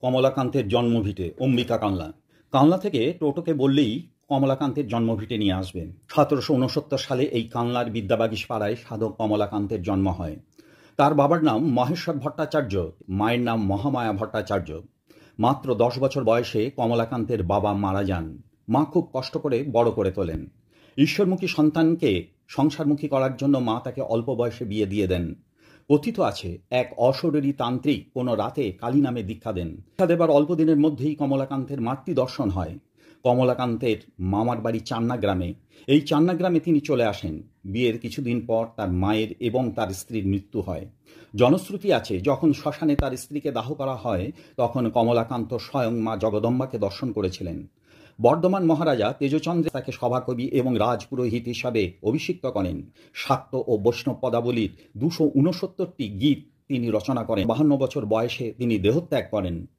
কমলাকান্তের জন্মভিটে অম্বিকা কানলা। কানলা থেকে টোটোকে বললেই কমলাকান্তের জন্মভিটে নিয়ে আসবেন। 1769 সালে এই কানলার বিদ্যাবাগীশ পাড়ায় সাধক কমলাকান্তের জন্ম হয়। তার বাবার নাম মহেশ্বর ভট্টাচার্য, মায়ের নাম মহামায়া ভট্টাচার্য। মাত্র 10 বছর বয়সে কমলাকান্তের বাবা মারা যান। মা খুব কষ্ট করে বড় করে তোলেন। ঈশ্বরমুখী সন্তানকে সংসারমুখী করার জন্য মা তাকে অল্প বয়সে বিয়ে দিয়ে দেন। কথিত আছে এক অশরীরী তান্ত্রিক কোনো রাতে কালী নামে দীক্ষা দেন। দীক্ষা দেবার অল্প দিনের মধ্যেই কমলাকান্তের মাতৃ দর্শন হয়। কমলাকান্তের মামার বাড়ি চান্না গ্রামে। এই চান্না গ্রামে তিনি চলে আসেন। বিয়ের কিছুদিন পর তার মায়ের এবং তার স্ত্রীর মৃত্যু হয়। জনশ্রুতি আছে যখন শ্মশানে তার স্ত্রীকে দাহ করা হয় তখন কমলাকান্ত স্বয়ং মা জগদম্বাকে দর্শন করেছিলেন। বর্ধমান মহারাজা তেজচন্দ্র তাকে সভাকবি এবং রাজপুরোহিত হিসাবে অভিষিক্ত করেন। শাক্ত ও বৈষ্ণব পদাবলীর 269টি গীত তিনি রচনা করেন। 52 বছর বয়সে তিনি দেহত্যাগ করেন।